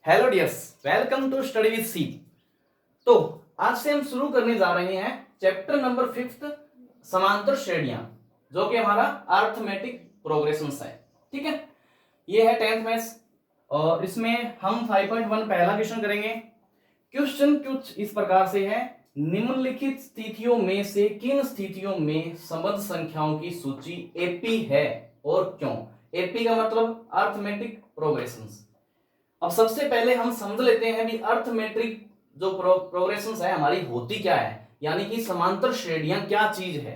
Hello dears, welcome to study with C. तो आज से हम शुरू करने जा रहे हैं चैप्टर नंबर 5 समांतर श्रेणियां, जो कि हमारा अर्थमेटिक प्रोग्रेशंस है। ठीक है, ये है 10th मैथ्स और इसमें हम 5.1 पहला क्वेश्चन करेंगे। क्वेश्चन कुछ इस प्रकार से है, निम्नलिखित स्थितियों में से किन स्थितियों में समग्र संख्याओं की सूची एपी है और क्यों। एपी का मतलब अर्थमेटिक प्रोग्रेशंस। अब सबसे पहले हम समझ लेते हैं भी अर्थमेट्रिक जो प्रोग्रेशंस है हमारी होती क्या है, यानी कि समांतर श्रेणियां क्या चीज है।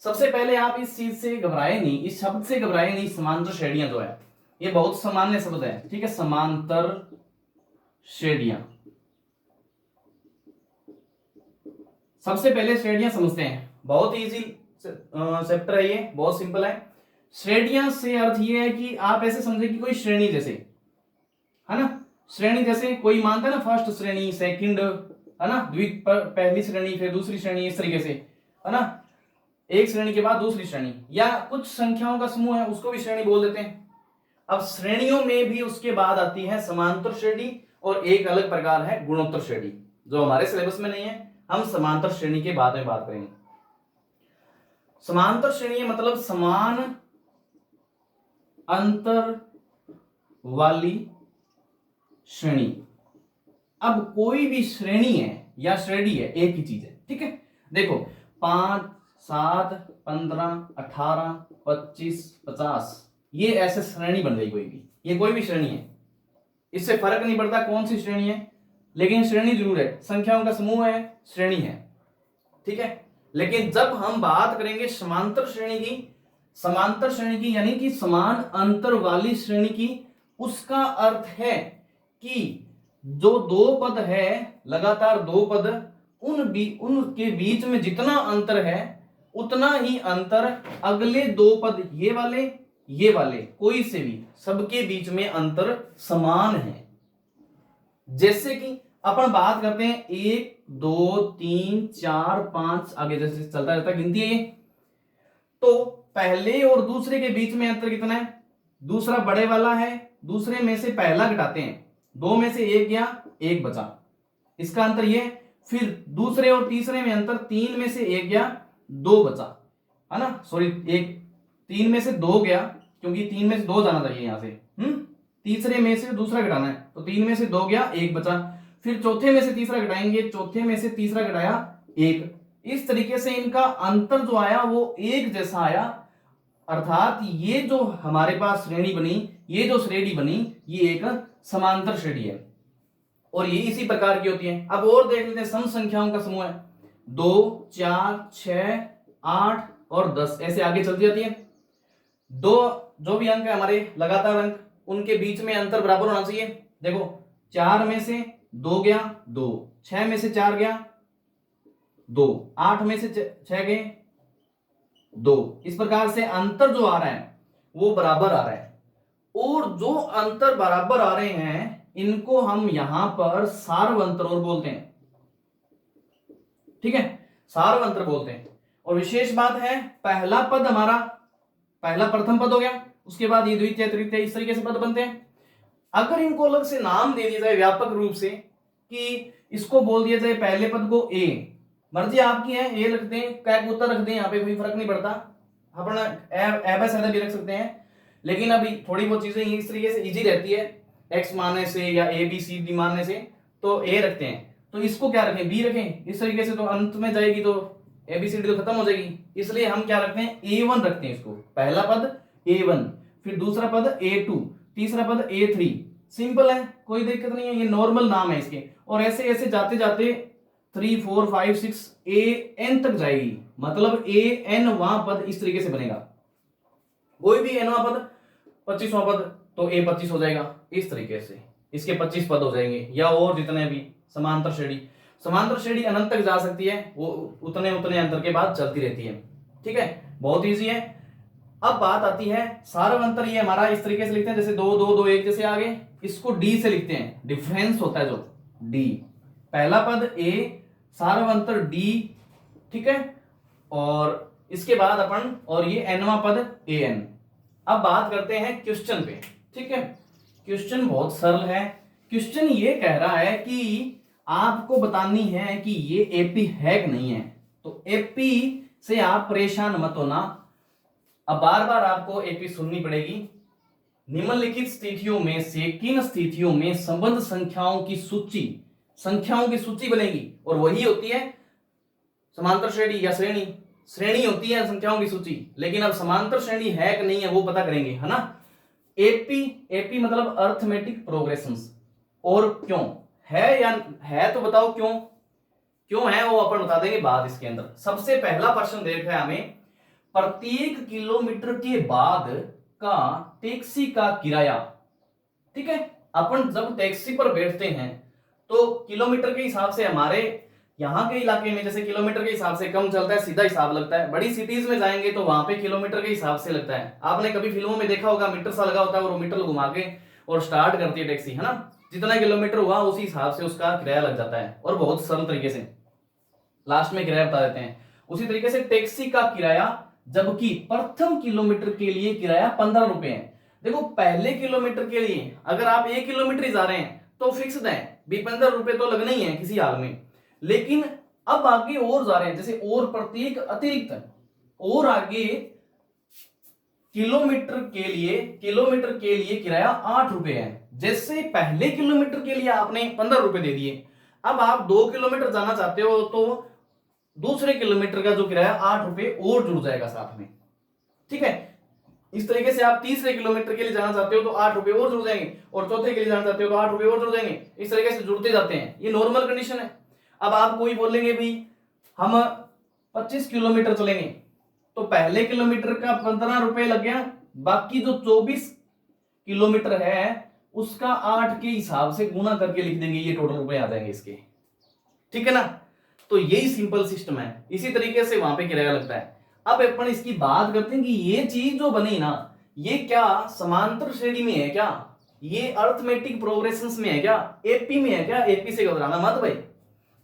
सबसे पहले आप इस चीज से घबराए नहीं, इस शब्द से घबराए नहीं। समांतर श्रेणियां जो है ये बहुत सामान्य शब्द है। ठीक है, समांतर श्रेणियां। सबसे पहले श्रेणियां समझते हैं, बहुत इजी चैप्टर है ये, बहुत सिंपल है। श्रेणियां से अर्थ ये है कि आप ऐसे समझे कि कोई श्रेणी जैसे है ना, श्रेणी जैसे कोई मानता है ना, फर्स्ट श्रेणी, सेकंड है ना, पहली श्रेणी, फिर दूसरी श्रेणी, इस तरीके से है ना, एक श्रेणी के बाद दूसरी श्रेणी, या कुछ संख्याओं का समूह है उसको भी श्रेणी बोल देते हैं। अब श्रेणियों में भी उसके बाद आती है समांतर श्रेणी और एक अलग प्रकार है गुणोत्तर श्रेणी, जो हमारे सिलेबस में नहीं है। हम समांतर श्रेणी के बाद में बात करेंगे। समांतर श्रेणी मतलब समान अंतर वाली श्रेणी। अब कोई भी श्रेणी है या श्रेणी है, एक ही चीज है। ठीक है, देखो 5, 7, 15, 18, 25, 50, ये ऐसे श्रेणी बन गई। कोई भी, ये कोई भी श्रेणी है, इससे फर्क नहीं पड़ता कौन सी श्रेणी है, लेकिन श्रेणी जरूर है, संख्याओं का समूह है, श्रेणी है। ठीक है, लेकिन जब हम बात करेंगे समांतर श्रेणी की, समांतर श्रेणी की यानी कि समान अंतर वाली श्रेणी की, उसका अर्थ है कि जो दो पद है, लगातार दो पद, उनके बीच में जितना अंतर है उतना ही अंतर अगले दो पद, ये वाले कोई से भी, सबके बीच में अंतर समान है। जैसे कि अपन बात करते हैं 1, 2, 3, 4, 5, आगे जैसे चलता रहता गिनती है ये, तो पहले और दूसरे के बीच में अंतर कितना है, दूसरा बड़े वाला है, दूसरे में से पहला घटाते हैं, 2 में से 1 गया, 1 बचा, इसका अंतर ये। फिर दूसरे और तीसरे में अंतर, 3 में से 1 गया, 2 बचा, है ना, सॉरी 3 में से 2 गया, क्योंकि 3 में से 2 जाना चाहिए यहां से। तीसरे में से दूसरा घटाना है, तो 3 में से 2 गया, 1 बचा। फिर चौथे में से तीसरा घटाएंगे, चौथे में से तीसरा घटाया, 1। इस तरीके से इनका अंतर जो आया वो एक जैसा आया, अर्थात ये जो हमारे पास श्रेणी बनी, ये जो श्रेणी बनी, ये एक समांतर श्रेणी है और ये इसी प्रकार की होती है। अब और देख लेते हैं, सम संख्याओं का समूह है, 2, 4, 6, 8 और 10, ऐसे आगे चलती जाती है। दो जो भी अंक है हमारे लगातार अंक, उनके बीच में अंतर बराबर होना चाहिए। देखो 4 में से 2 गया, 2, 6 में से 4 गया, 2, 8 में से 6 गए, 2। इस प्रकार से अंतर जो आ रहा है वो बराबर आ रहा है, और जो अंतर बराबर आ रहे हैं इनको हम यहां पर सार्वंतर और बोलते हैं। ठीक है, सार्वंतर बोलते हैं। और विशेष बात है, पहला पद हमारा, पहला प्रथम पद हो गया, उसके बाद ये द्वितीय, तृतीय, इस तरीके से पद बनते हैं। अगर इनको अलग से नाम दे दिया जाए व्यापक रूप से, कि इसको बोल दिया जाए पहले पद को ए, मर्जी आपकी है, ए रखते हैं, कैकुत्तर रख दें, यहाँ पे कोई फर्क नहीं पड़ता, अपना एबा भी रख सकते हैं, लेकिन अभी थोड़ी बहुत चीजें इस तरीके से इजी रहती है, एक्स मानने से या ए बी सी डी मानने से, तो ए रखते हैं। तो इसको क्या रखें, बी रखें, इस तरीके से तो अंत में जाएगी तो ए बी सी डी तो खत्म हो जाएगी, इसलिए हम क्या रखते हैं, A1 रखते हैं इसको, पहला पद A1, फिर दूसरा पद A2, तीसरा पद A3। सिंपल है, कोई दिक्कत नहीं है, ये नॉर्मल नाम है इसके। और ऐसे ऐसे जाते जाते 3, 4, 5, 6 AN तक जाएगी, मतलब AN वहां पद इस तरीके से बनेगा। कोई भी nवां पद 25वां पद तो A25 हो जाएगा, इस तरीके से इसके 25 पद हो जाएंगे, या और जितने भी समांतर श्रेणी। समांतर श्रेणी अनंत तक जा सकती है, वो उतने अंतर के बाद चलती रहती है। ठीक है, बहुत इजी है। अब बात आती है सार्वंतर, ये हमारा इस तरीके से लिखते हैं, जैसे 2, 2, 2, 1 जैसे आगे, इसको डी से लिखते हैं, डिफरेंस होता है जो डी, पहला पद ए, सार्वंतर डी। ठीक है, और इसके बाद अपन, और ये nवां पद an। अब बात करते हैं क्वेश्चन पे। ठीक है, क्वेश्चन बहुत सरल है, क्वेश्चन ये कह रहा है कि आपको बतानी है कि ये एपी है कि नहीं है। तो एपी से आप परेशान मत होना, अब बार बार आपको एपी सुननी पड़ेगी। निम्नलिखित स्थितियों में से किन स्थितियों में संबंध संख्याओं की सूची बनेगी, और वही होती है समांतर श्रेणी या श्रेणी होती है संख्याओं की सूची। लेकिन अब समांतर श्रेणी है कि नहीं है वो पता करेंगे, है ना। एपी मतलब अर्थमेटिक प्रोग्रेशंस, और क्यों है या है तो बताओ क्यों है वो अपन बता देंगे बाद इसके अंदर। सबसे पहला प्रश्न देखा है हमें, प्रत्येक किलोमीटर के बाद का टैक्सी का किराया। ठीक है, अपन जब टैक्सी पर बैठते हैं तो किलोमीटर के हिसाब से हमारे यहाँ के इलाके में जैसे किलोमीटर के हिसाब से कम चलता है, सीधा हिसाब लगता है। बड़ी सिटीज में जाएंगे तो वहां पे किलोमीटर के हिसाब से लगता है। आपने कभी फिल्मों में देखा होगा मीटर सा लगा होता है और वो मीटर घुमा के और स्टार्ट करती है टैक्सी, है ना। जितना किलोमीटर हुआ उसी हिसाब से उसका किराया लग जाता है, और बहुत सरल तरीके से लास्ट में किराया बता देते हैं। उसी तरीके से टैक्सी का किराया, जबकि प्रथम किलोमीटर के लिए किराया 15 रुपए है। देखो पहले किलोमीटर के लिए अगर आप 1 किलोमीटर ही जा रहे हैं तो फिक्स्ड है भी 15 रुपए तो लगने ही है किसी हाल में। लेकिन अब आगे और जा रहे हैं, जैसे और प्रत्येक अतिरिक्त और आगे किलोमीटर के लिए किराया 8 रुपए है। जैसे पहले किलोमीटर के लिए आपने 15 रुपए दे दिए, अब आप 2 किलोमीटर जाना चाहते हो तो दूसरे किलोमीटर का जो किराया 8 रुपए और जुड़ जाएगा साथ में। ठीक है, इस तरीके से आप तीसरे किलोमीटर के लिए जाना चाहते हो तो 8 रुपए और जुड़ जाएंगे, और चौथे के लिए जाना चाहते हो तो 8 रुपए और जुड़ जाएंगे। इस तरीके से जुड़ते जाते हैं, ये नॉर्मल कंडीशन है। अब आप कोई बोलेंगे भी हम 25 किलोमीटर चलेंगे तो पहले किलोमीटर का 15 रुपए लग गया, बाकी जो 24 किलोमीटर है उसका 8 के हिसाब से गुना करके लिख देंगे, ये टोटल रुपए आ जाएंगे इसके। ठीक है ना, तो यही सिंपल सिस्टम है। इसी तरीके से वहां पे किराया लगता है। अब अपन इसकी बात करते हैं कि ये चीज जो बनी ना, ये क्या समांतर श्रेणी में है क्या, ये अर्थमेटिक प्रोग्रेशंस में है क्या, एपी में है क्या। एपी से घबराना मत भाई।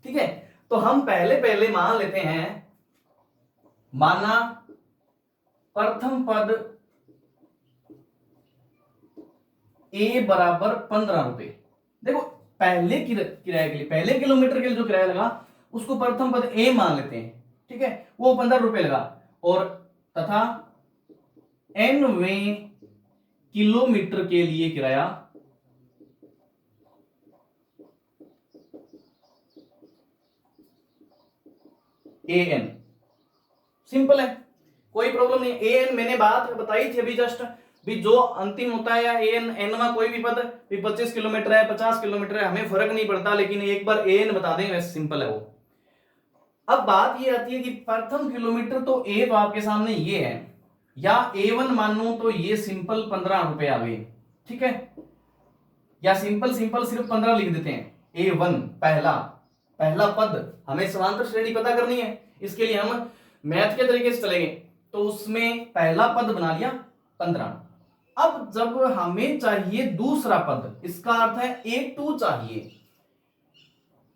ठीक है, तो हम पहले मान लेते हैं, माना प्रथम पद ए बराबर 15 रुपए। देखो पहले किराए के लिए, पहले किलोमीटर के लिए जो किराया लगा उसको प्रथम पद ए मान लेते हैं। ठीक है, वो 15 रुपए लगा, और तथा nवें किलोमीटर के लिए किराया an। सिंपल है, कोई प्रॉब्लम नहीं। an मैंने बात बताई थी अभी जस्ट, भी जो अंतिम होता है या एन एनवा कोई भी पद भी 25 किलोमीटर है 50 किलोमीटर है हमें फर्क नहीं पड़ता, लेकिन एक बार एन बता दें वैसे सिंपल है वो। अब बात ये आती है कि प्रथम किलोमीटर तो ए तो आपके सामने ये है, या A1 मानो तो ये सिंपल 15 रुपए आ गए। ठीक है, या सिंपल सिर्फ 15 लिख देते हैं। A1 पहला पद, हमें समांतर श्रेणी पता करनी है, इसके लिए हम मैथ के तरीके से चलेंगे। तो उसमें पहला पद बना लिया 15। अब जब हमें चाहिए दूसरा पद, इसका अर्थ है A2 चाहिए,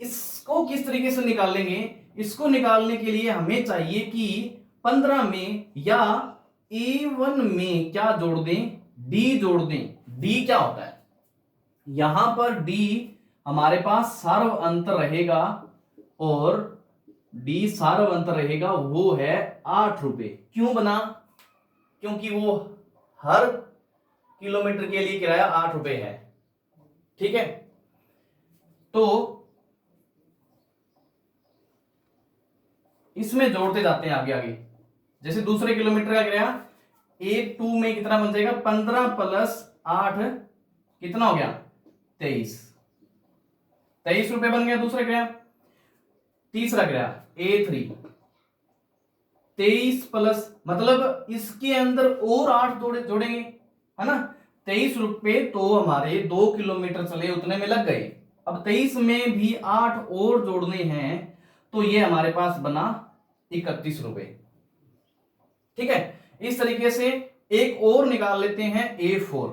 इसको किस तरीके से निकालेंगे। इसको निकालने के लिए हमें चाहिए कि 15 में या A1 में क्या जोड़ दें, D जोड़ दें। D क्या होता है, यहां पर D हमारे पास सार्व अंतर रहेगा, और D सार्व अंतर रहेगा वो है 8 रुपए। क्यों बना, क्योंकि वो हर किलोमीटर के लिए किराया 8 रुपए है। ठीक है, तो इसमें जोड़ते जाते हैं आगे। जैसे दूसरे किलोमीटर का किराया A2 में कितना बन जाएगा, 15 प्लस 8 कितना हो गया, 23 रुपए बन गया दूसरा किराया। तीसरा किराया A3 23 प्लस, मतलब इसके अंदर और 8 जोड़ेंगे, है ना। 23 रुपए तो हमारे 2 किलोमीटर चले उतने में लग गए। अब 23 में भी 8 और जोड़ने हैं तो ये हमारे पास बना 31 रुपए। ठीक है, इस तरीके से एक और निकाल लेते हैं A4।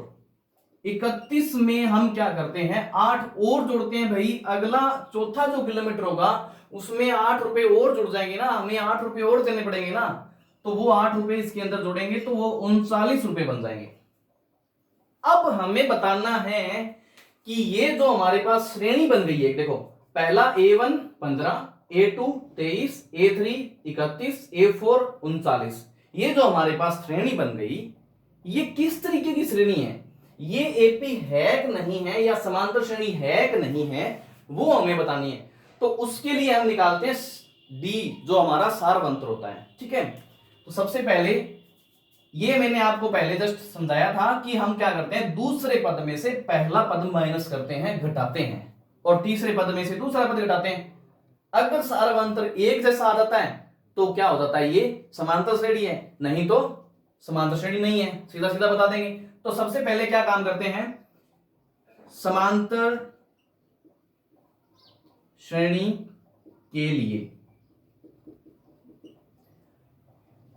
31 में हम क्या करते हैं, 8 और जोड़ते हैं भाई। अगला चौथा जो किलोमीटर होगा उसमें 8 रुपए और जुड़ जाएंगे ना, हमें 8 रुपए और देने पड़ेंगे ना, तो वो 8 रुपए इसके अंदर जोड़ेंगे तो वो 39 रुपए बन जाएंगे। अब हमें बताना है कि ये जो हमारे पास श्रेणी बन गई है, देखो पहला A1 15, A2 23, A3 31, A4 39, ये जो हमारे पास श्रेणी बन गई, ये किस तरीके की श्रेणी है, ये एपी है कि नहीं है या समांतर श्रेणी है कि नहीं है, वो हमें बतानी है। तो उसके लिए हम निकालते हैं डी, जो हमारा सारवंतर होता है। ठीक है, तो सबसे पहले ये मैंने आपको पहले जस्ट समझाया था कि हम क्या करते हैं, दूसरे पद में से पहला पद माइनस करते हैं, घटाते हैं, और तीसरे पद में से दूसरा पद घटाते हैं। अगर सारवंतर एक जैसा आ जाता है तो क्या हो जाता है, ये समांतर श्रेणी है, नहीं तो समांतर श्रेणी नहीं है, सीधा सीधा बता देंगे। तो सबसे पहले क्या काम करते हैं, समांतर श्रेणी के लिए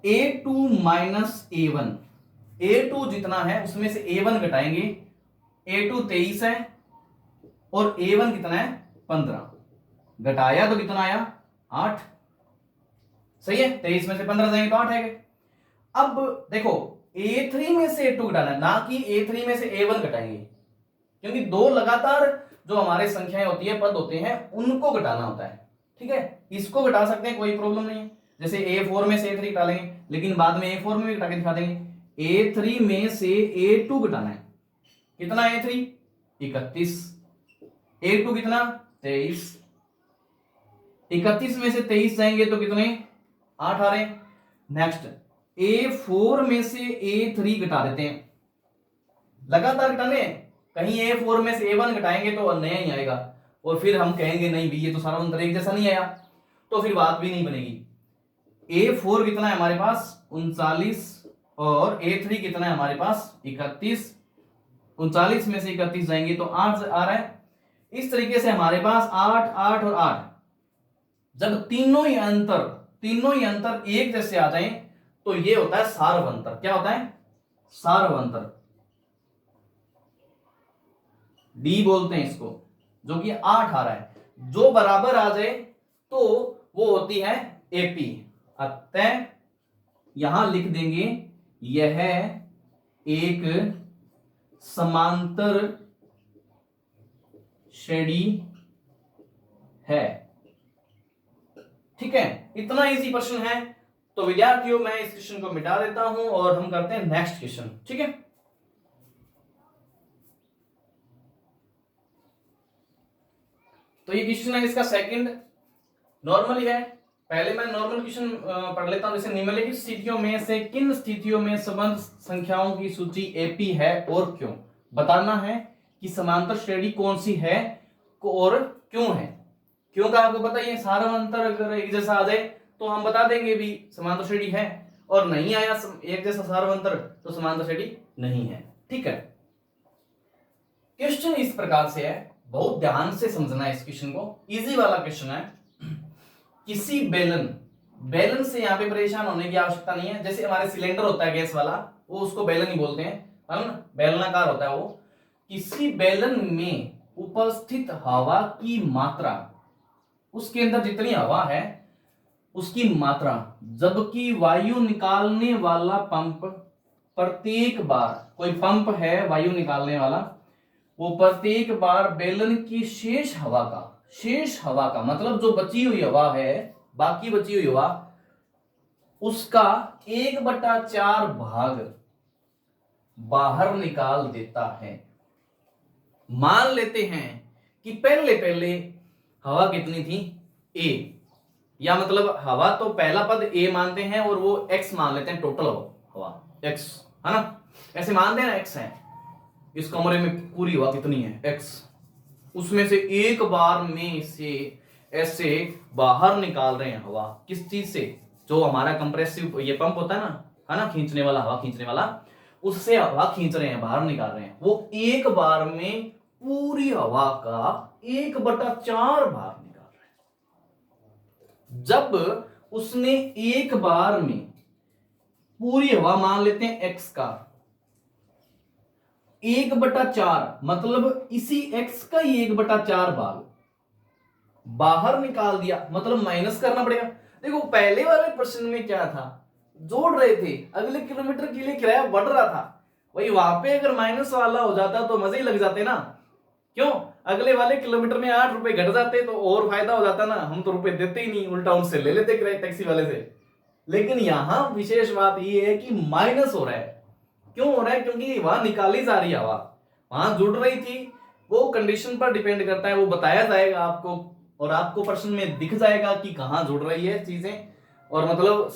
A2 माइनस A1, A2 जितना है उसमें से A1 घटाएंगे, A2 23 है और A1 कितना है 15, घटाया तो कितना आया 8, सही है, 23 में से 15 जाएंगे तो 8 है। अब देखो A3 में से A2 घटाना है, ना कि A3 में से A1 घटाएंगे, क्योंकि दो लगातार जो हमारे संख्याएं होती है, पद होते हैं, उनको घटाना होता है। ठीक है, इसको घटा सकते हैं, कोई प्रॉब्लम नहीं है, जैसे A4 में से A3 घटा लेंगे, लेकिन बाद में A4 में भी घटा के दिखा देंगे। A3 में से A2 घटाना है, कितना A3 31, A2 कितना 23, 31 में से 23 जाएंगे तो कितने 8 आ रहे हैं। नेक्स्ट A4 में से A3 घटा देते हैं, लगातार घटाने, कहीं A4 में से A1 घटाएंगे तो नया ही आएगा, और फिर हम कहेंगे नहीं भी ये तो सारा एक जैसा नहीं आया, तो फिर बात भी नहीं बनेगी। A4 कितना है हमारे पास 39, और A3 कितना है हमारे पास 31, 39 में से 31 जाएंगे तो 8 आ रहा है। इस तरीके से हमारे पास 8 8 और 8, जब तीनों ही अंतर एक जैसे आ जाएं तो ये होता है सारवंतर। क्या होता है, सारवंतर, डी बोलते हैं इसको, जो कि 8 आ रहा है, जो बराबर आ जाए तो वो होती है एपी। अतः यहां लिख देंगे यह एक समांतर श्रेणी है। ठीक है, इतना इजी प्रश्न है, तो विद्यार्थियों मैं इस क्वेश्चन को मिटा देता हूं और हम करते हैं नेक्स्ट क्वेश्चन। ठीक है, तो ये क्वेश्चन है इसका सेकंड, नॉर्मल ही है। पहले मैं नॉर्मल क्वेश्चन पढ़ लेता हूं, जैसे निम्नलिखित स्थितियों में से किन स्थितियों में संबंध संख्याओं की सूची एपी है और क्यों, बताना है कि समांतर श्रेणी कौन सी है और क्यों है। क्यों का आपको पता ही है, सारवंतर अगर एक जैसा आ जाए तो हम बता देंगे भी समांतर श्रेणी है, और नहीं आया एक जैसा सारवंतर तो समांतर श्रेणी नहीं है। ठीक है, क्वेश्चन इस प्रकार से है, बहुत ध्यान से समझना है इस क्वेश्चन को, इजी वाला क्वेश्चन है। किसी बेलन से यहां पे परेशान होने की आवश्यकता नहीं है, जैसे हमारे सिलेंडर होता है गैस वाला, वो उसको बेलन ही बोलते हैं, है ना, बेलनाकार होता है वो। किसी बेलन में उपस्थित हवा की मात्रा, उसके अंदर जितनी हवा है उसकी मात्रा, जबकि वायु निकालने वाला पंप प्रत्येक बार, कोई पंप है वायु निकालने वाला, वो प्रत्येक बार बेलन की शेष हवा का मतलब जो बची हुई हवा है, बाकी बची हुई हवा, उसका 1/4 भाग बाहर निकाल देता है। मान लेते हैं कि पहले हवा कितनी थी A, या मतलब हवा तो पहला पद A मानते हैं और वो X मान लेते हैं, टोटल हवा X है ना, ऐसे मानते हैं ना X है, इस कमरे में पूरी हवा कितनी है X, उसमें से एक बार में से ऐसे बाहर निकाल रहे हैं हवा, किस चीज से, जो हमारा कंप्रेसिव ये पंप होता है ना, खींचने वाला, हवा खींचने वाला, उससे हवा खींच रहे हैं, बाहर निकाल रहे हैं, वो एक बार में पूरी हवा का 1/4 बाहर निकाल रहे हैं। जब उसने एक बार में पूरी हवा, मान लेते हैं X का 1/4, मतलब इसी X का ही 1/4 भाग बाहर निकाल दिया, मतलब माइनस करना पड़ेगा। देखो पहले वाले प्रश्न में क्या था, जोड़ रहे थे, अगले किलोमीटर के लिए किराया बढ़ रहा था, वही वहां पे अगर माइनस वाला हो जाता तो मजे ही लग जाते ना, क्यों? अगले वाले किलोमीटर में 8 रुपए घट जाते तो और फायदा हो जाता ना, हम तो रुपए देते ही नहीं, उल्टा उनसे ले लेते किराए टैक्सी वाले से। लेकिन यहां विशेष बात यह है कि माइनस हो रहा है। क्यों हो रहा है? क्योंकि वहां निकाली जा रही हवा, वहां जुड़ रही थी, वो कंडीशन पर डिपेंड करता है, वो बताया जाएगा आपको, और आपको प्रश्न में दिख जाएगा कि कहां जुड़ रही है चीजें। और मतलब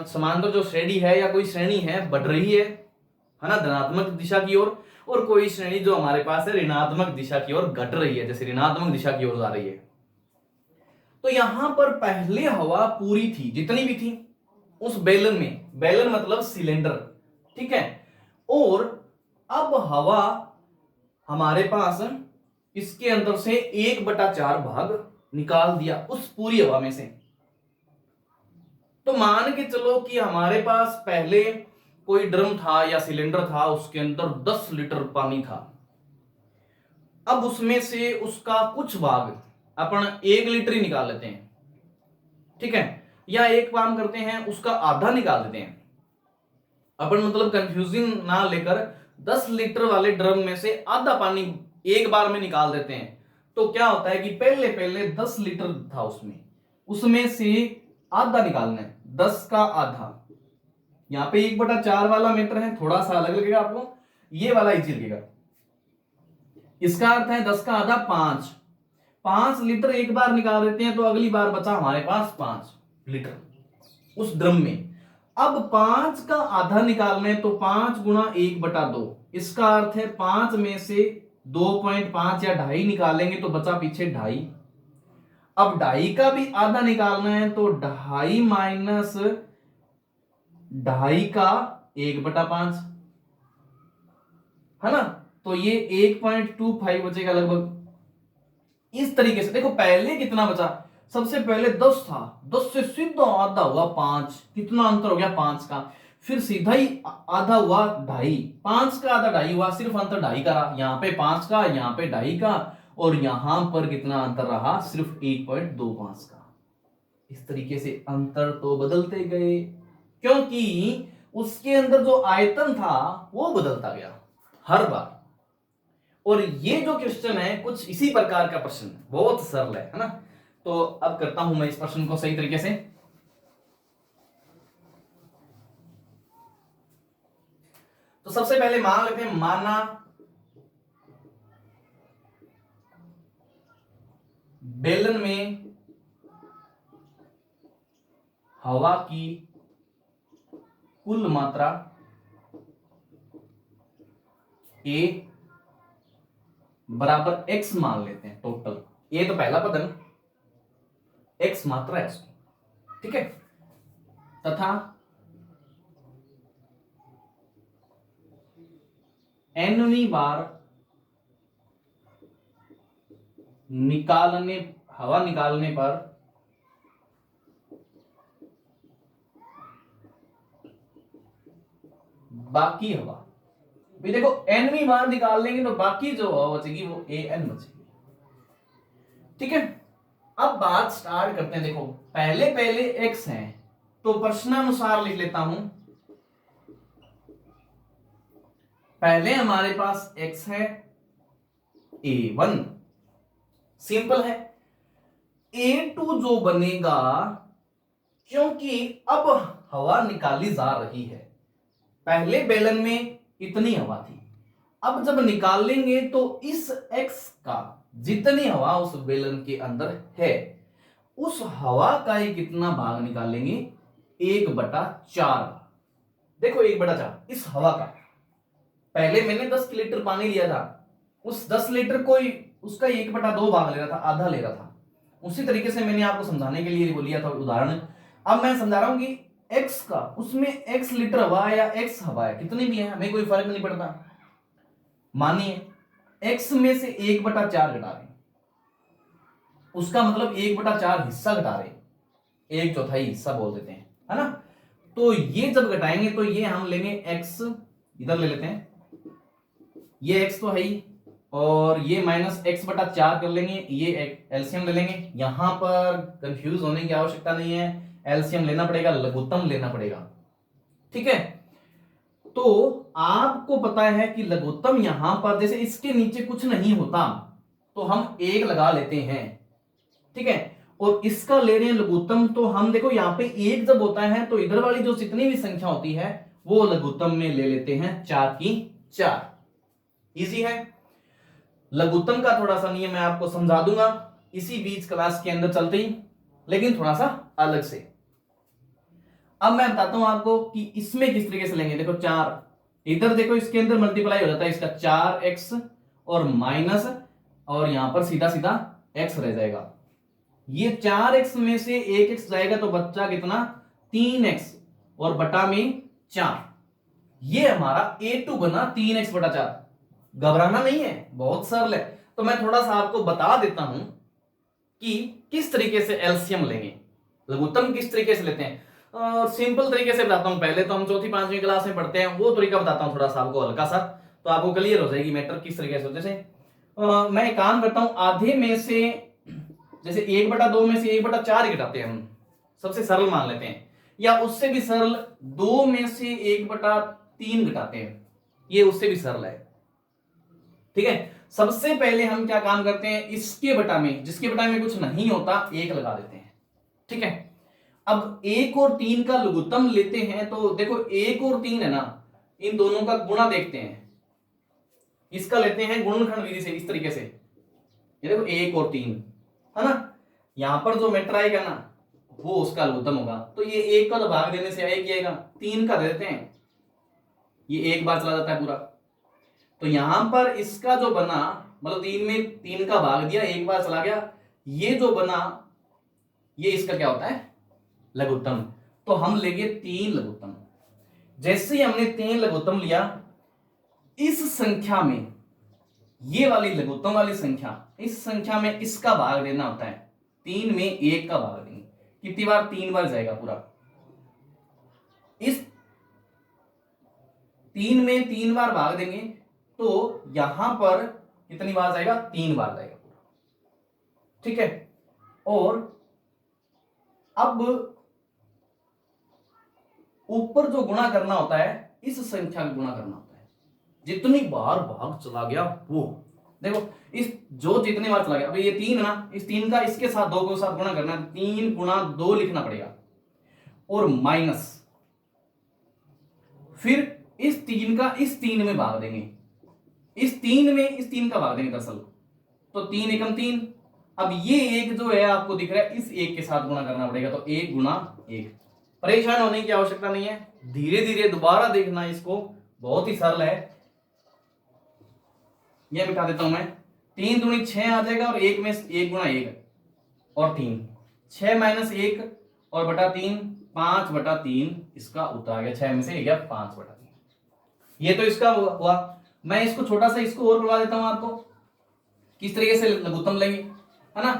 समांतर जो श्रेणी है या कोई श्रेणी है बढ़ रही है ना, धनात्मक दिशा की ओर, और कोई श्रेणी जो हमारे पास है ऋणात्मक दिशा की ओर घट रही है, जैसे ऋणात्मक दिशा की ओर जा रही है। तो यहां पर पहले हवा पूरी थी, जितनी भी थी उस बेलन में, बेलन मतलब सिलेंडर, ठीक है। और अब हवा हमारे पास इसके अंदर से 1/4 भाग निकाल दिया उस पूरी हवा में से। तो मान के चलो कि हमारे पास पहले कोई ड्रम था या सिलेंडर था, उसके अंदर 10 लीटर पानी था। अब उसमें से उसका कुछ भाग अपन 1 लीटर ही निकाल लेते हैं, ठीक है। या एक काम करते हैं, उसका आधा निकाल देते हैं अपन, मतलब कंफ्यूजिंग ना लेकर 10 लीटर वाले ड्रम में से आधा पानी एक बार में निकाल देते हैं। तो क्या होता है कि पहले पहले 10 लीटर था उसमें, उसमें से आधा निकालना है, 10 का आधा। यहां पे 1/4 वाला मीटर है, थोड़ा सा अलग लगेगा आपको, ये वाला इजी लगेगा। इसका अर्थ है 10 का आधा 5 लीटर एक बार निकाल देते हैं, तो अगली बार बचा हमारे पास 5 लीटर उस ड्रम में। अब 5 का आधा निकालना है, तो 5 गुणा 1/2, इसका अर्थ है 5 में से 2.5 या 2.5 निकालेंगे तो बचा पीछे 2.5। अब 2.5 का भी आधा निकालना है, तो 2.5 माइनस 2.5 का 1/5 है ना, तो ये 1.25 बचेगा लगभग। इस तरीके से देखो पहले कितना बचा, सबसे पहले 10 था, 10 से सीधा आधा हुआ 5, कितना अंतर हो गया 5 का। फिर सीधा ही आधा हुआ 2.5, 5 का आधा 2.5 हुआ, सिर्फ अंतर 2.5 का रहा, यहां पे 5 का, यहां पे 2.5 का, और यहां पर कितना अंतर रहा, सिर्फ 1.25 का। इस तरीके से अंतर तो बदलते गए, क्योंकि उसके अंदर जो आयतन था वो बदलता गया हर बार। और ये जो क्वेश्चन है कुछ इसी प्रकार का प्रश्न, बहुत सरल है ना। तो अब करता हूं मैं इस प्रश्न को सही तरीके से। तो सबसे पहले मान लेते हैं, माना बेलन में हवा की कुल मात्रा A बराबर x मान लेते हैं, टोटल A तो पहला पद है ना, x मात्रा है उसकी, ठीक है। तथा nवीं बार हवा निकालने पर बाकी हवा, भी देखो nवीं बार निकाल लेंगे तो बाकी जो हवा बचेगी वो an बचेगी, ठीक है। अब बात स्टार्ट करते हैं। देखो पहले पहले x है, तो प्रश्नानुसार लिख लेता हूं, पहले हमारे पास x है A1, सिंपल है। A2 जो बनेगा, क्योंकि अब हवा निकाली जा रही है, पहले बेलन में इतनी हवा थी, अब जब निकालेंगे तो इस x का जितनी हवा उस बेलन के अंदर है, उस हवा का ही कितना भाग निकालेंगे, 1/4। देखो 1/4 इस हवा का, पहले मैंने 10 लीटर पानी लिया था, उस 10 लीटर को उसका 1/2 भाग ले रहा था, आधा ले रहा था। उसी तरीके से मैंने आपको समझाने के लिए लिया था उदाहरण। अब मैं समझा रहा हूं कि x का, उसमें x लीटर हवा है या x हवा है, कितनी भी है हमें कोई फर्क नहीं पड़ता। मानिए x में से 1/4 घटा रहे, उसका मतलब 1/4 हिस्सा घटा रहे, 1/4 हिस्सा बोल देते हैं, है ना। तो ये जब घटाएंगे तो ये हम लेंगे x, इधर ले लेते हैं, ये x तो है ही, और ये माइनस x/4 कर लेंगे, ये एलसीएम ले लेंगे। यहां पर कंफ्यूज होने की आवश्यकता नहीं है, एलसीएम लेना पड़ेगा, लघुत्तम लेना पड़ेगा, ठीक है। तो आपको पता है कि लघुत्तम यहां पर जैसे इसके नीचे कुछ नहीं होता, तो हम 1 लगा लेते हैं, ठीक है। और इसका ले रहे हैं लघुत्तम, तो हम देखो यहाँ पे 1 जब होता है तो इधर वाली जो जितनी भी संख्या होती है वो लघुत्तम में ले लेते हैं 4 की 4। इजी है। लघुत्तम का थोड़ा सा नियम मैं आपको समझा दूंगा इसी बीच क्लास के अंदर चलते ही, लेकिन थोड़ा सा अलग से। अब मैं बताता हूं आपको कि इसमें किस तरीके से लेंगे। देखो 4 इधर देखो इसके अंदर मल्टीप्लाई हो जाता है इसका 4x और माइनस, और यहां पर सीधा सीधा x रह जाएगा। ये 4x में से 1x जाएगा तो बच्चा कितना 3x और बटा में 4। ये हमारा a2 बना 3x बटा 4। घबराना नहीं है, बहुत सरल है। तो मैं थोड़ा सा आपको बता देता हूं कि किस तरीके से एलसीएम लेंगे, लघुत्तम किस तरीके से लेते हैं। और सिंपल तरीके से बताता हूं। पहले तो हम चौथी पांचवी क्लास में पढ़ते हैं, वो तरीका बताता हूं थोड़ा सा आपको हल्का सा, तो आपको क्लियर हो जाएगी मैटर किस तरीके से। जैसे मैं एक काम करता हूं, आधे में से जैसे 1/2 में से 1/4 घटाते हैं हम, सबसे सरल मान लेते हैं, या उससे भी सरल 2 में से 1/3 घटाते हैं, ये उससे भी सरल है, ठीक है। सबसे पहले हम क्या काम करते हैं, इसके बटा में, जिसके बटा में कुछ नहीं होता 1 लगा देते हैं, ठीक है। अब 1 और 3 का लघुत्तम लेते हैं, तो देखो 1 और 3 है ना, इन दोनों का गुणा देखते हैं, इसका लेते हैं गुणनखंड विधि से इस तरीके से। ये देखो 1 और 3 है ना, यहां पर जो मैटर आएगा ना वो उसका लघुत्तम होगा। तो ये 1 का तो भाग देने से 1 ही आएगा, 3 का दे देते हैं, ये एक बार चला जाता है पूरा। तो यहां पर इसका जो बना, मतलब 3 में 3 का भाग दिया, एक बार चला गया, ये जो बना ये इसका क्या होता है लघुत्तम। तो हम लेंगे 3 लघुत्तम। जैसे ही हमने 3 लघुत्तम लिया, इस संख्या में ये वाली लघुत्तम वाली संख्या, इस संख्या में इसका भाग देना होता है, 3 में 1 का भाग देंगे। कितनी बार, 3 बार जाएगा पूरा। इस 3 में 3 बार भाग देंगे तो यहां पर कितनी बार जाएगा, 3 बार जाएगा पूरा, ठीक है। और अब ऊपर जो गुणा करना होता है, इस संख्या का गुणा करना होता है, जितनी बार भाग चला गया वो। देखो इस जो जितनी बार चला गया, अभी ये 3 है ना, इस 3 का इसके साथ 2 के साथ गुणा करना है, 3 गुणा 2 लिखना पड़ेगा, और माइनस, फिर इस 3 का इस 3 में भाग देंगे, इस 3 में इस 3 का भाग देंगे दरअसल, तो 3 एकम 3। अब ये 1 जो है आपको दिख रहा है, इस 1 के साथ गुणा करना पड़ेगा, तो 1 गुणा 1। परेशान होने की आवश्यकता नहीं है, धीरे धीरे दोबारा देखना इसको, बहुत ही सरल है। ये मिटा देता हूं मैं, 3 दूनी 6 आ जाएगा, और 1 में 1 गुणा 1 और 3, 6 माइनस 1 और बटा 3, 5/3 इसका उत्तर आ गया। 6 में से 1 गया 5/3। ये तो इसका हुआ। मैं इसको छोटा सा इसको और करवा देता हूं आपको, किस तरीके से लघुत्तम लेंगे, है ना।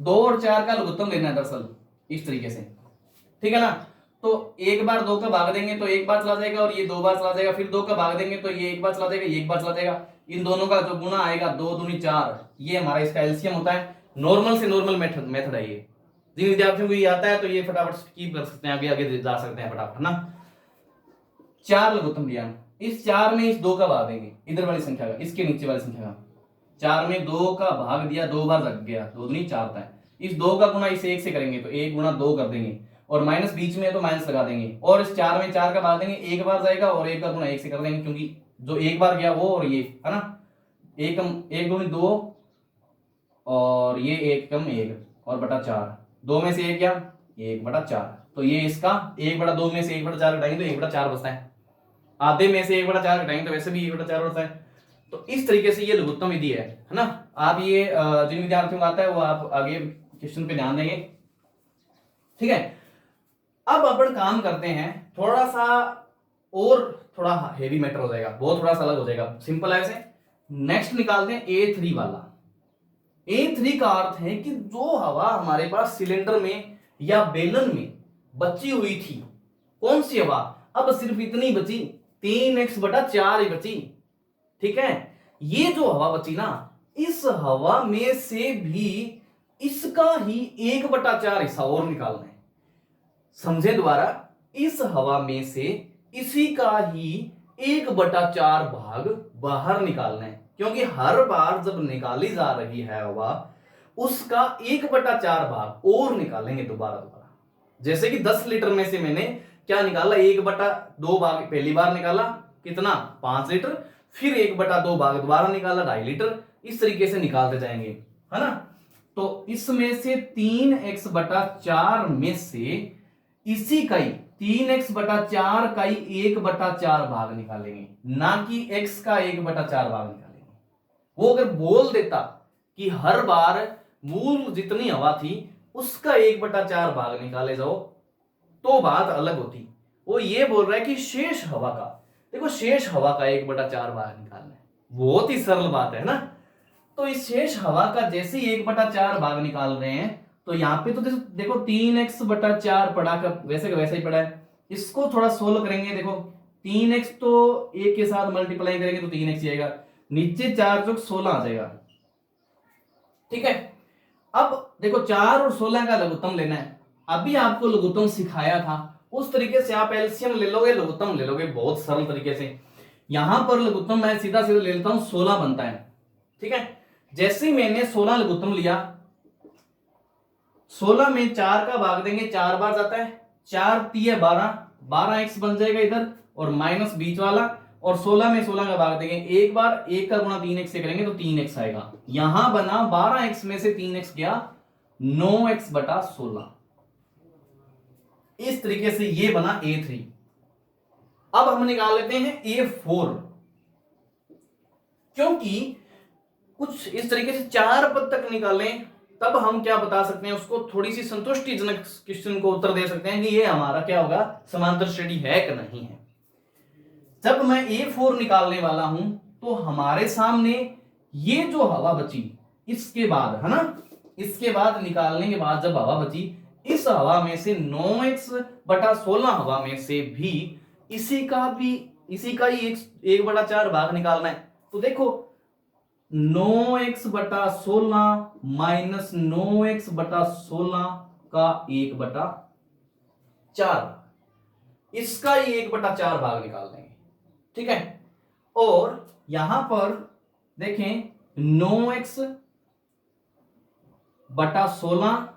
2 और 4 का लघुत्तम लेना है दरअसल, इस तरीके से, ठीक है ना। तो 1 बार 2 का भाग देंगे तो 1 बार चला जाएगा, और ये 2 बार चला जाएगा, फिर 2 का भाग देंगे तो ये 1 बार चला जाएगा, ये 1 बार चला जाएगा। इन दोनों का जो गुणा आएगा, 2 दूनी 4, ये हमारा इसका एलसीएम होता है। नॉर्मल से नॉर्मल मेथड है ये। जिन विद्यार्थियों को ये आता है तो ये फटाफट स्किप कर सकते हैं, आगे आगे जा सकते हैं फटाफट ना। 4 लघुत्तम लिया, इस 4 में इस 2 का भाग देंगे, इधर वाली संख्या का, इसके नीचे वाली संख्या का। 4 में 2 का भाग दिया, 2 बार लग गया, 2 दूनी 4 होता है। इस 2 का गुणा इस 1 से करेंगे तो 1 गुणा 2 कर देंगे, और माइनस बीच में है तो माइनस लगा देंगे, और इस 4 में 4 का भाग देंगे, 1 बार जाएगा, और 1 का गुणा 1 से कर देंगे, क्योंकि जो 1 बार गया वो और ये, है ना। 1 दूनी 2 और ये 1 कम 1 और बटा 4, 2 में से 1 क्या, 1/4। तो ये इसका 1/2 में से 1/4 घटाएंगे तो 1/4 बचता है। आधे में से 1/4 घटाएंगे तो वैसे भी 1/4 बचता है। तो इस तरीके से ये लघुत्तम विधि है ना। आप ये जिन विद्यार्थियों को आता है वो आप आगे क्वेश्चन पे ध्यान देंगे, ठीक है। अब अपन काम करते हैं थोड़ा सा, और थोड़ा हेवी मैटर हो जाएगा, बहुत थोड़ा सा अलग हो जाएगा, सिंपल है वैसे। नेक्स्ट निकालते हैं A3 वाला। A3 का अर्थ है कि जो हवा हमारे पास सिलेंडर में या बेलन में बची हुई थी, कौन सी हवा, अब सिर्फ इतनी बची, 3x/4 ही बची, ठीक है। ये जो हवा बची ना, इस हवा में से भी इसका ही 1/4 हिस्सा और निकालना है। समझे दोबारा, इस हवा में से इसी का ही 1/4 भाग बाहर निकालना है, क्योंकि हर बार जब निकाली जा रही है हवा उसका 1/4 भाग और निकालेंगे दोबारा। जैसे कि 10 लीटर में से मैंने क्या निकाला, 1/2 भाग पहली बार निकाला, कितना 5 लीटर, फिर 1/2 भाग दोबारा निकाला 2.5 लीटर, इस तरीके से निकालते जाएंगे, है ना। तो इसमें से 3x/4 में से इसी का ही 3x/4 का ही 1/4 भाग निकालेंगे, ना कि x का 1/4 भाग निकालेंगे। वो अगर बोल देता कि हर बार मूल जितनी हवा थी उसका 1/4 भाग निकाले जाओ तो बात अलग होती। वो ये बोल रहा है कि शेष हवा का, देखो शेष हवा का 1/4 भाग निकालना है, बहुत ही सरल बात है ना। तो इस शेष हवा का जैसे ही 1/4 भाग निकाल रहे हैं, तो यहाँ पे तो देखो 3x/4 पड़ा का वैसे का वैसा ही पड़ा है। इसको थोड़ा सोल्व करेंगे, देखो 3x तो 1 के साथ मल्टीप्लाई करेंगे तो 3x आएगा, नीचे 4 चौक 16 आ जाएगा, ठीक है। अब देखो 4 और 16 का लघुत्तम लेना है। अभी आपको लघुत्तम सिखाया था उस तरीके से आप एलसीएम ले लोगे, लघुत्तम ले लोगे, बहुत सरल तरीके से। यहां पर लघुत्तम मैं सीधा सीधा ले लेता हूं, 16 बनता है, ठीक है। जैसे ही मैंने 16 लघुत्तम लिया, 16 में 4 का भाग देंगे 4 बार जाता है, 4 3 12, 12x बन जाएगा इधर और माइनस बीच वाला, और 16 में 16 का भाग देंगे एक बार, 1 का गुणा 3x से करेंगे तो 3x आएगा। यहां बना 12x में से 3x गया 9x/16, इस तरीके से ये बना A3। अब हम निकाल लेते हैं A4, क्योंकि कुछ इस तरीके से 4 पद तक निकालें तब हम क्या बता सकते हैं, उसको थोड़ी सी संतुष्टिजनक क्वेश्चन को उत्तर दे सकते हैं कि ये हमारा क्या होगा, समांतर श्रेणी है कि नहीं है। जब मैं A4 निकालने वाला हूं तो हमारे सामने ये जो हवा बची इसके बाद, है ना, इसके बाद निकालने के बाद जब हवा बची, इस हवा में से 9x/16 हवा में से भी इसी का ही 1/4 भाग निकालना है। तो देखो 9x/16 माइनस 9x/16 का 1/4, इसका ही 1/4 भाग निकाल देंगे, ठीक है। और यहां पर देखें 9x/16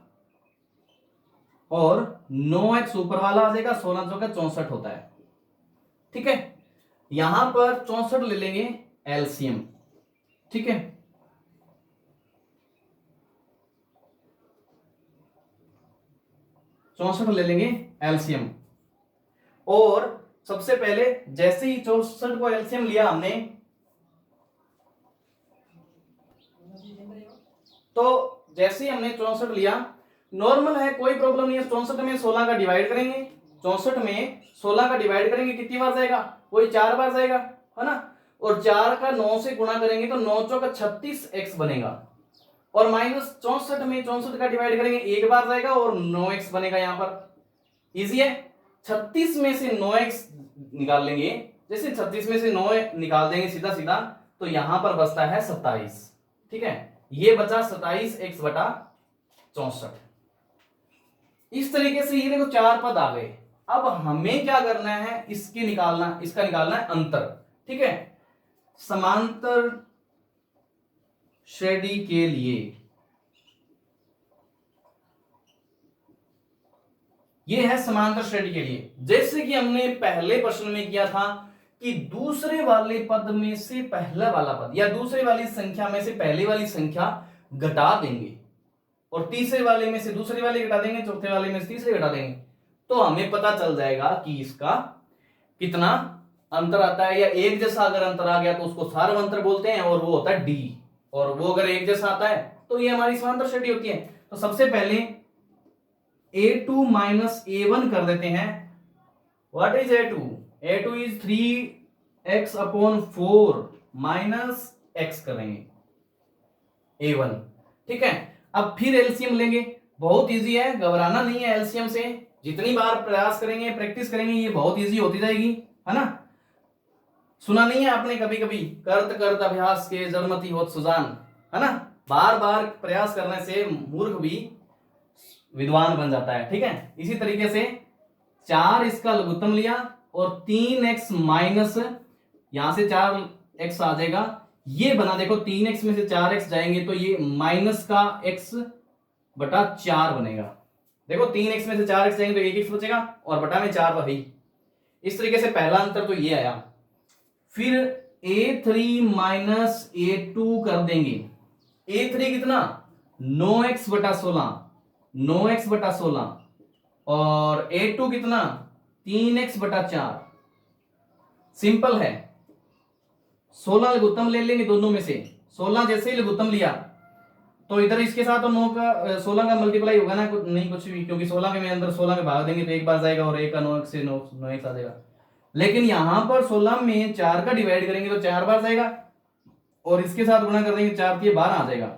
और 9x ऊपर वाला आ जाएगा, 16 चौका 64 होता है, ठीक है। यहां पर 64 ले लेंगे एलसीएम, ठीक है। चौसठ ले लेंगे एलसीएम, और सबसे पहले जैसे ही 64 को एलसीएम लिया हमने, तो जैसे ही हमने 64 लिया, नॉर्मल है कोई प्रॉब्लम नहीं है, 64 में 16 का डिवाइड करेंगे, 64 में 16 का डिवाइड करेंगे कितनी बार जाएगा, कोई 4 बार जाएगा, है ना। और 4 का 9 से गुणा करेंगे तो 9 चौका 36x बनेगा, और माइनस 64 में 64 का डिवाइड करेंगे एक बार जाएगा और 9x बनेगा। यहां पर इजी है, 36 में से 9x निकाल लेंगे, जैसे 36 में से 9 निकाल देंगे सीधा सीधा, तो यहां पर बचता है 27, ठीक है। ये बचा 27x/64। इस तरीके से ये देखो 4 पद आ गए। अब हमें क्या करना है, इसका निकालना है अंतर, ठीक है। समांतर श्रेणी के लिए ये है समांतर श्रेणी के लिए, जैसे कि हमने पहले प्रश्न में किया था कि दूसरे वाले पद में से पहला वाला पद या दूसरे वाली संख्या में से पहली वाली संख्या घटा देंगे, और तीसरे वाले में से दूसरे वाले घटा देंगे, चौथे वाले में से तीसरे घटा देंगे, तो हमें पता चल जाएगा कि इसका कितना अंतर आता है। या एक जैसा अगर अंतर आ गया तो उसको सार्व अंतर बोलते हैं, और वो होता है डी, और वो अगर एक जैसा आता है तो ये हमारी समांतर श्रेणी होती है। तो सबसे पहले A2 माइनस A1 कर देते हैं। What is A2? A2 is 3x/4 minus x करेंगे A1, ठीक है। अब फिर एलसीएम लेंगे, बहुत इजी है, घबराना नहीं है एलसीएम से, जितनी बार प्रयास करेंगे प्रैक्टिस करेंगे ये बहुत इजी होती जाएगी, है ना। सुना नहीं है आपने कभी कभी, करत करत अभ्यास के जड़मति होत सुजान, है ना। बार बार प्रयास करने से मूर्ख भी विद्वान बन जाता है, ठीक है। इसी तरीके से 4 इसका लघुत्तम लिया और 3x माइनस यहां से 4x आ जाएगा, ये बना देखो 3x में से 4x जाएंगे तो ये माइनस का x बटा 4 बनेगा। देखो 3x में से 4x जाएंगे तो 1x बचेगा और बटा में 4 वही। इस तरीके से पहला अंतर तो ये आया। फिर a3 माइनस a2 कर देंगे। a3 कितना 9x बटा 16, 9x बटा 16 और a2 कितना 3x बटा 4। सिंपल है, 16 लघुत्तम ले लेंगे दोनों में से। 16 जैसे ही लघुत्तम लिया तो इधर इसके साथ तो 9 का 16 का मल्टीप्लाई होगा ना, नहीं कुछ भी, क्योंकि 16 के में अंदर 16 में भाग देंगे तो एक बार जाएगा और एक का 9 से 9x आ जाएगा। लेकिन यहां पर 16 में 4 का डिवाइड करेंगे तो 4 बार जाएगा और इसके साथ गुणा कर देंगे 4 के 12 आ जाएगा।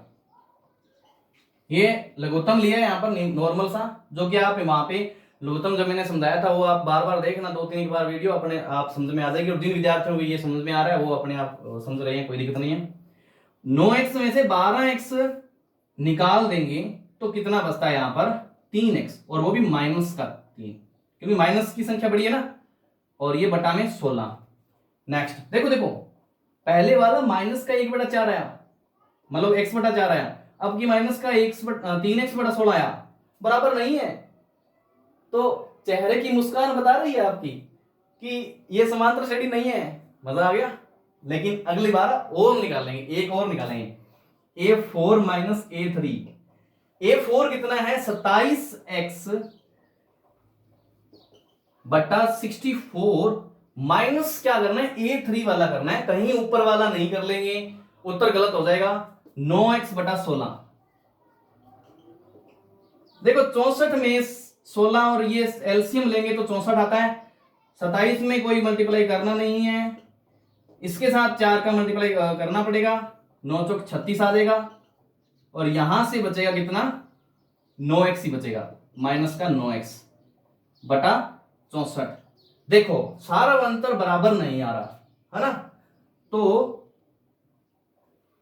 ये लघुत्तम लिया है यहाँ पर नॉर्मल सा, जो कि आप वहां पे लघुत्तम जब मैंने समझाया था वो आप बार बार देखना, 2-3 बार वीडियो, अपने आप समझ में आ जाएगी। और जिन विद्यार्थियों को ये समझ में आ रहा है वो अपने आप समझ रहे हैं, कोई दिक्कत नहीं है। 9x में से 12x निकाल देंगे तो कितना बचता है यहाँ पर 3x, और वो भी माइनस का 3, क्योंकि माइनस की संख्या बड़ी है ना, और ये बटा में 16। नेक्स्ट देखो देखो, पहले वाला माइनस का 1 बटा 4 आया, मतलब x बटा 4 आया। अब की माइनस का 3x बटा 16 आया, बराबर नहीं है। तो चेहरे की मुस्कान बता रही है आपकी कि ये समांतर श्रेणी नहीं है। मजा आ गया। लेकिन अगली बार और निकालेंगे, एक और निकालेंगे, a4 माइनस a3। a4 कितना है 27x बटा 64 माइनस क्या करना है a3 वाला करना है, कहीं ऊपर वाला नहीं कर लेंगे, उत्तर गलत हो जाएगा। 9x बटा 16। देखो 64 में 16 और ये एलसीएम लेंगे तो 64 आता है। 27 में कोई मल्टीप्लाई करना नहीं है, इसके साथ 4 का मल्टीप्लाई करना पड़ेगा, 9 चौक 36 आ जाएगा और यहां से बचेगा कितना 9x ही बचेगा, माइनस का 9x बटा 64। देखो सारा अंतर बराबर नहीं आ रहा है ना, तो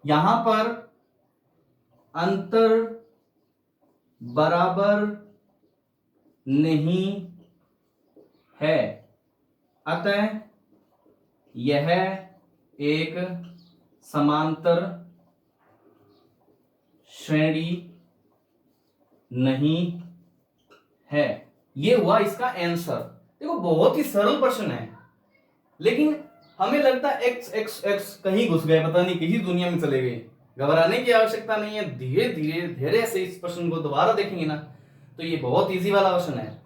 यहां पर अंतर बराबर नहीं है, अतः यह एक समांतर श्रेणी नहीं है। यह हुआ इसका आंसर। देखो बहुत ही सरल प्रश्न है, लेकिन हमें लगता है एक्स एक्स एक्स कहीं घुस गए, पता नहीं किसी दुनिया में चले गए। घबराने की आवश्यकता नहीं है, धीरे धीरे धैर्य से इस प्रश्न को दोबारा देखेंगे ना तो ये बहुत इजी वाला प्रश्न है।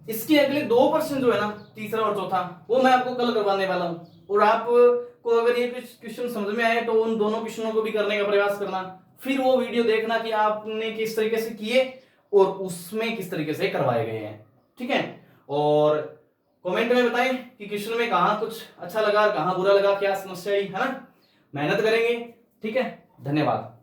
इसके अगले 2 प्रश्न जो है ना, तीसरा और चौथा, वो मैं आपको कल करवाने वाला हूं। और आपको अगर ये क्वेश्चन समझ में आए तो उन दोनों क्वेश्चनों को भी करने का प्रयास करना, फिर वो वीडियो देखना कि आपने किस तरीके से किए और उसमें किस तरीके से करवाए गए हैं। ठीक है, और कमेंट में बताएं कि क्वेश्चन में कहां कुछ अच्छा लगा, कहां बुरा लगा, क्या समस्या आई है ना। मेहनत करेंगे। ठीक है, धन्यवाद।